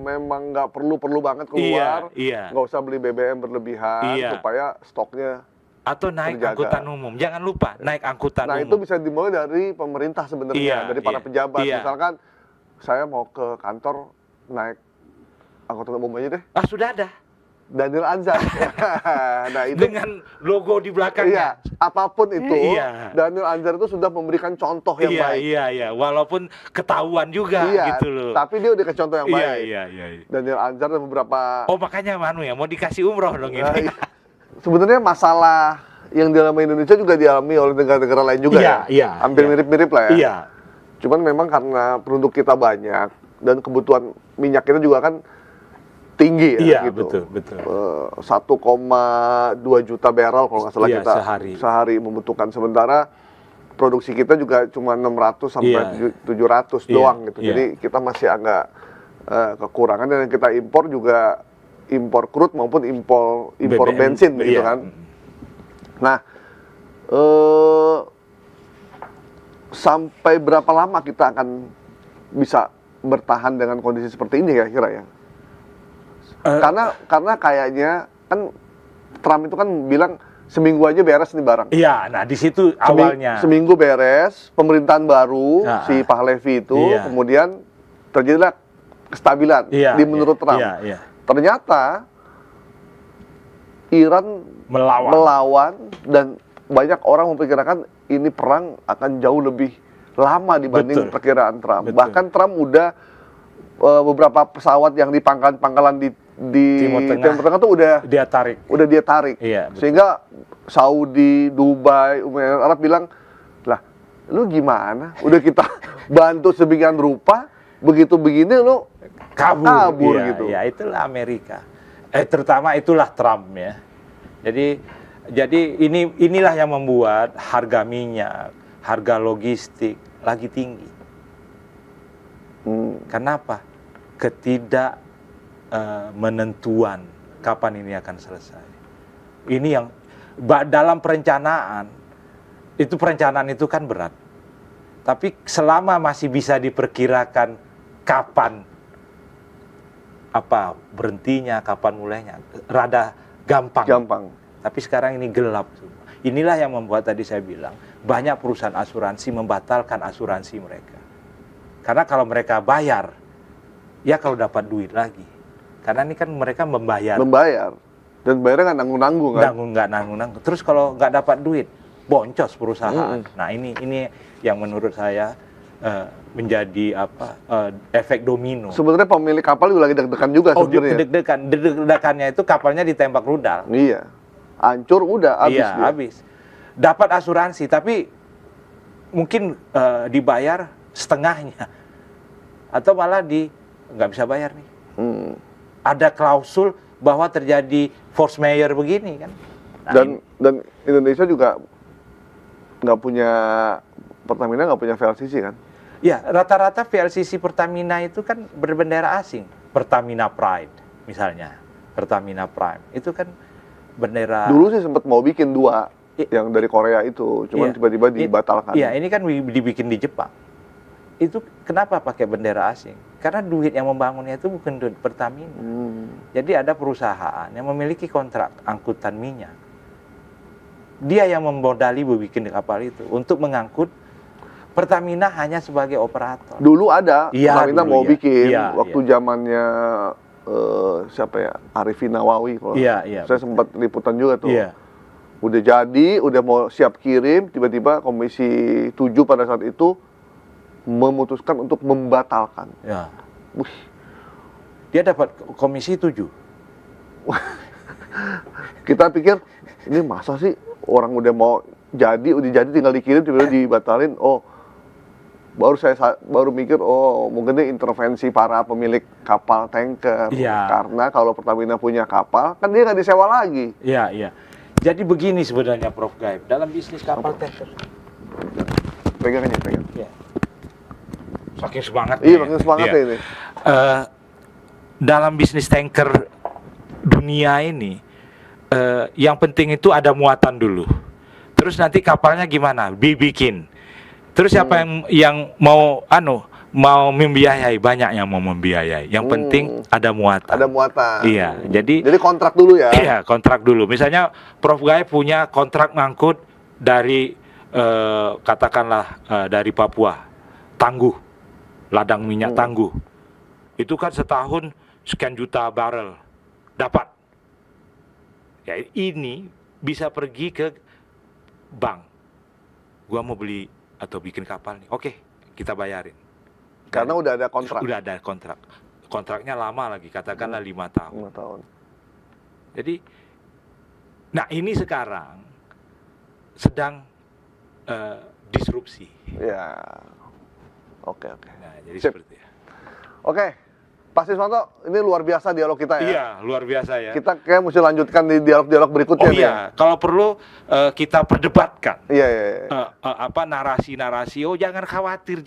memang nggak perlu banget keluar, nggak usah beli BBM berlebihan supaya stoknya atau naik terjaga. angkutan umum. Jangan lupa naik angkutan umum. Nah, itu bisa dimulai dari pemerintah sebenarnya, dari para pejabat. Misalkan saya mau ke kantor naik angkutan umum aja deh. Sudah ada. Daniel Anzar. Nah, itu dengan logo di belakangnya. Apapun itu, Daniel Anzar itu sudah memberikan contoh yang baik. Iya. Walaupun ketahuan juga gitu loh. Tapi dia udah ke contoh yang baik. Iya. Daniel Anzar dan beberapa. Makanya mau dikasih umroh dong ini. Sebenarnya masalah yang dialami Indonesia juga dialami oleh negara-negara lain juga hampir mirip-mirip lah ya. Cuman memang karena penduduk kita banyak dan kebutuhan minyak kita juga kan tinggi gitu. Betul. 1,2 juta barrel kalau nggak salah kita sehari membutuhkan. Sementara produksi kita juga cuma 600 sampai 700 doang gitu. Jadi kita masih agak kekurangan, dan yang kita impor juga impor crude maupun impor bensin gitu kan. Nah, sampai berapa lama kita akan bisa bertahan dengan kondisi seperti ini kira-kira ya? Karena kayaknya kan Trump itu kan bilang seminggu aja beres nih barang. Iya, nah di situ awalnya. Seminggu beres, pemerintahan baru si Pahlavi itu, kemudian terjadilah kestabilan menurut Trump. Ternyata Iran melawan dan banyak orang memperkirakan ini perang akan jauh lebih lama dibanding perkiraan Trump. Bahkan Trump udah beberapa pesawat yang di pangkalan di Timur Tengah tuh udah dia tarik. Sehingga Saudi, Dubai, Uni Emirat Arab bilang, lah lu gimana? Udah kita bantu sedemikian rupa, begitu begini lu kabur gitu. Ya itulah Amerika. Terutama itulah Trump ya. Jadi inilah yang membuat harga minyak, harga logistik lagi tinggi. Kenapa? Menentuan kapan ini akan selesai. Ini yang dalam perencanaan itu kan berat. Tapi selama masih bisa diperkirakan kapan berhentinya, kapan mulainya, rada gampang. Tapi sekarang ini gelap. Inilah yang membuat tadi saya bilang banyak perusahaan asuransi membatalkan asuransi mereka. Karena kalau mereka bayar, ya kalau dapat duit lagi. Karena ini kan mereka membayar. Dan bayarnya nggak nanggung-nanggung kan? Nggak nanggung-nanggung. Terus kalau nggak dapat duit, boncos perusahaan. Nah ini yang menurut saya menjadi efek domino. Sebenarnya pemilik kapal juga lagi deg-degan juga sebenarnya. Deg-degannya itu kapalnya ditembak rudal. Iya. Hancur udah habis. Dapat asuransi tapi mungkin dibayar setengahnya. Atau malah nggak bisa bayar nih. Ada klausul bahwa terjadi force majeure begini kan. Nah, dan Indonesia juga Pertamina nggak punya VLCC kan? Ya, rata-rata VLCC Pertamina itu kan berbendera asing. Pertamina Pride misalnya. Pertamina Prime itu kan bendera. Dulu sih sempat mau bikin 2 yang dari Korea itu, cuman tiba-tiba dibatalkan. Iya, ini kan dibikin di Jepang. Itu kenapa pakai bendera asing? Karena duit yang membangunnya itu bukan duit Pertamina. Jadi ada perusahaan yang memiliki kontrak angkutan minyak. Dia yang memodali bikin kapal itu untuk mengangkut. Pertamina hanya sebagai operator. Dulu ada, Pertamina mau bikin waktu zamannya siapa ya, Arifin Nawawi. Saya sempat liputan juga tuh. Udah jadi, udah mau siap kirim, tiba-tiba Komisi 7 pada saat itu memutuskan untuk membatalkan. Dia dapat Komisi 7. Kita pikir ini masa sih orang udah jadi tinggal dikirim tiba-tiba dibatalin. Baru mikir mungkin ini intervensi para pemilik kapal tanker. Karena kalau Pertamina punya kapal kan dia nggak disewa lagi. Iya. Jadi begini sebenarnya Prof Gaib dalam bisnis kapal tanker. Pegang. Saking semangat. Saking semangatnya ini. Dalam bisnis tanker dunia ini, yang penting itu ada muatan dulu. Terus nanti kapalnya gimana? Dibikin. Terus siapa yang mau mau membiayai, banyak yang mau membiayai. Yang penting ada muatan. Ada muatan. Iya, jadi kontrak dulu ya. Iya, kontrak dulu. Misalnya Prof Gaib punya kontrak ngangkut dari katakanlah dari Papua, Tangguh, ladang minyak Tangguh. Itu kan setahun sekian juta barel dapat. Ya, ini bisa pergi ke bank. Gua mau beli atau bikin kapal nih. Oke, kita bayarin. Karena udah ada kontrak. Udah ada kontrak. Kontraknya lama lagi, katakanlah 5 tahun. 5 tahun. Jadi, nah ini sekarang sedang disrupsi. Ya, oke. Nah, jadi Sip. seperti ya. Oke, Pak Siswanto, ini luar biasa dialog kita ya. Iya, luar biasa ya. Kita kayak mesti lanjutkan di dialog-dialog berikutnya. Oh iya, kalau perlu kita perdebatkan. Iya. Apa narasi-narasi? Oh jangan khawatir.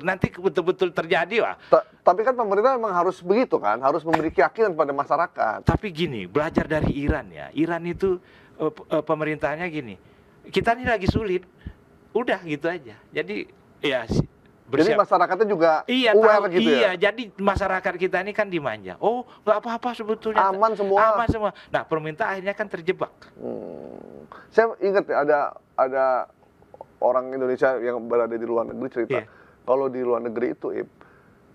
Nanti betul-betul terjadi lah. Tapi kan pemerintah memang harus begitu kan, harus memberi keyakinan pada masyarakat. Tapi gini, belajar dari Iran ya. Iran itu pemerintahnya gini. Kita ini lagi sulit. Udah gitu aja. Jadi ya Jadi masyarakatnya juga aware gitu ya? Iya, jadi masyarakat kita ini kan dimanja. Oh, nggak apa-apa sebetulnya. Aman semua. Nah, pemerintah akhirnya kan terjebak. Saya ingat ya, ada orang Indonesia yang berada di luar negeri cerita. Kalau di luar negeri itu,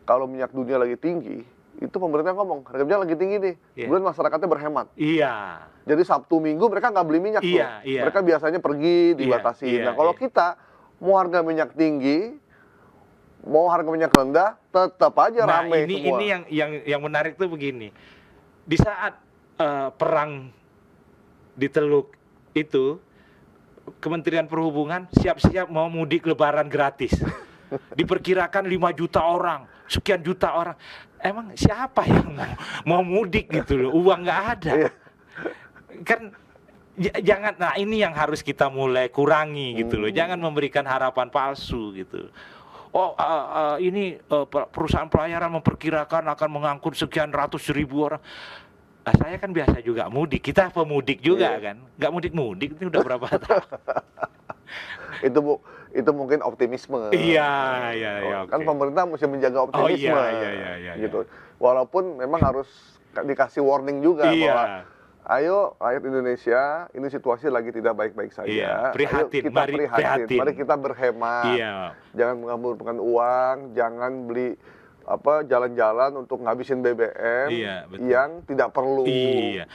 kalau minyak dunia lagi tinggi, itu pemerintah ngomong, harga minyak lagi tinggi nih. Kemudian masyarakatnya berhemat. Iya. Jadi Sabtu Minggu mereka nggak beli minyak tuh. Iya. Mereka biasanya pergi, dibatasi. Nah, kalau kita mau harga minyak tinggi, mau harga minyak rendah, tetap aja ramai semua. Ini yang menarik tuh begini. Di saat perang di Teluk itu, Kementerian Perhubungan siap-siap mau mudik Lebaran gratis. Diperkirakan 5 juta orang, sekian juta orang. Emang siapa yang mau mudik gitu loh? Uang nggak ada. Kan jangan. Nah ini yang harus kita mulai kurangi gitu loh. Jangan memberikan harapan palsu gitu. Oh ini perusahaan pelayaran memperkirakan akan mengangkut sekian ratus ribu orang. Nah, saya kan biasa juga mudik, kita pemudik juga kan, nggak mudik itu udah berapa tahun. itu mungkin optimisme. Iya. Kan pemerintah mesti menjaga optimisme. Gitu. Walaupun memang harus dikasih warning juga bahwa ayo rakyat Indonesia, ini situasi lagi tidak baik-baik saja. Iya, prihatin. Mari kita berhemat. Jangan mengumpulkan uang, jangan beli jalan-jalan untuk ngabisin BBM yang tidak perlu. Iya.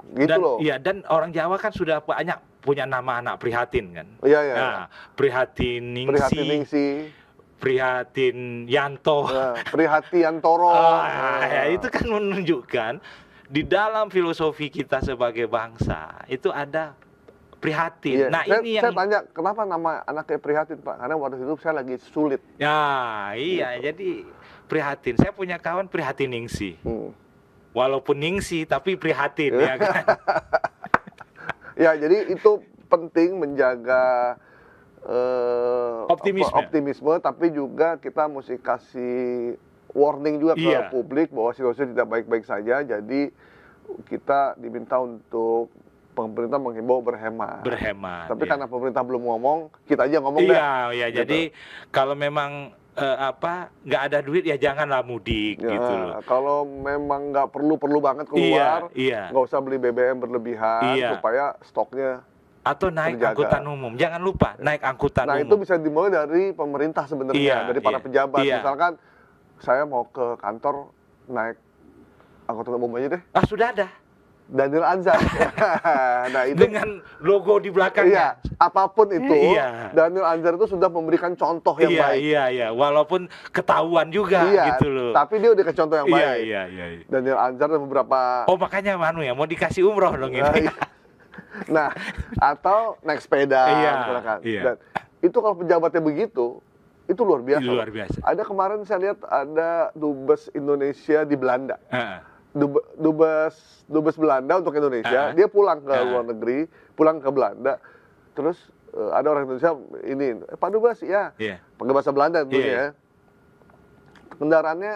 Gitu loh. Iya, dan orang Jawa kan sudah banyak punya nama anak prihatin kan. Iya. Nah, Prihatin Ningsi. Prihatin Yanto. Prihatiantoro. Ya, itu kan menunjukkan di dalam filosofi kita sebagai bangsa itu ada prihatin. Nah, saya tanya, kenapa nama anaknya Prihatin, Pak? Karena waktu itu saya lagi sulit. Ya, iya. Gitu. Jadi prihatin. Saya punya kawan Prihatin Ningsi. Walaupun Ningsi tapi prihatin ya kan. Ya, jadi itu penting menjaga optimisme, tapi juga kita mesti kasih warning juga ke publik bahwa situasi tidak baik-baik saja. Jadi kita diminta untuk pemerintah menghimbau berhemat. Tapi karena pemerintah belum ngomong, kita aja ngomong deh. Iya. Gitu. Jadi kalau memang nggak ada duit ya janganlah mudik gitu loh. Kalau memang nggak perlu banget keluar, nggak usah beli BBM berlebihan supaya stoknya atau naik angkutan umum. Jangan lupa naik angkutan umum. Nah, itu bisa dimulai dari pemerintah sebenarnya, dari para pejabat. Misalkan saya mau ke kantor naik angkutan umum aja deh. Sudah ada. Daniel Anzar. Nah, itu dengan logo di belakangnya. Apapun itu, Daniel Anzar itu sudah memberikan contoh yang baik. Iya. Walaupun ketahuan juga gitu loh. Tapi dia udah ke contoh yang baik. Iya. Daniel Anzar dan beberapa. Oh, makanya mau dikasih umroh dong ini. Nah, atau naik sepeda misalkan. Dan itu kalau pejabatnya begitu, itu luar biasa. Ada kemarin saya lihat ada dubes Indonesia di Belanda. Dubes Belanda untuk Indonesia, dia pulang ke luar negeri, pulang ke Belanda, terus ada orang Indonesia ini, Pak Dubes, pakai bahasa Belanda tentunya. Kendaraannya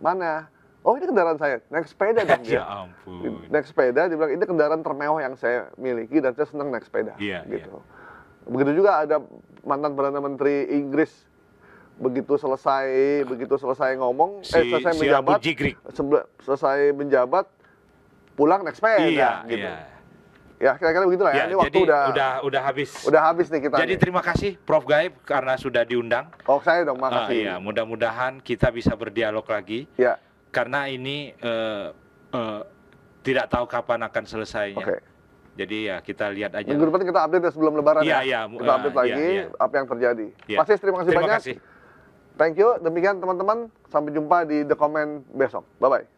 mana? Oh, ini kendaraan saya, naik sepeda dong dia. Ya ampun. Naik sepeda, dia bilang ini kendaraan termewah yang saya miliki dan saya senang naik sepeda. Gitu. Begitu juga ada mantan Perdana Menteri Inggris begitu selesai ngomong, selesai si menjabat, rambut jigrik. selesai menjabat, pulang naik sepeda, gitu. Ya kira-kira begitulah ya. Ini waktu udah habis. Udah habis nih kita. Jadi terima kasih Prof Gaib karena sudah diundang. Oh saya dong, makasih. Iya, mudah-mudahan kita bisa berdialog lagi. Ya. Karena ini tidak tahu kapan akan selesainya. Oke. Jadi ya kita lihat aja. Minggu depan kita update ya sebelum Lebaran ya. Kita update lagi apa yang terjadi. Mas Sis, terima kasih banyak. Thank you. Demikian teman-teman. Sampai jumpa di The Comment besok. Bye-bye.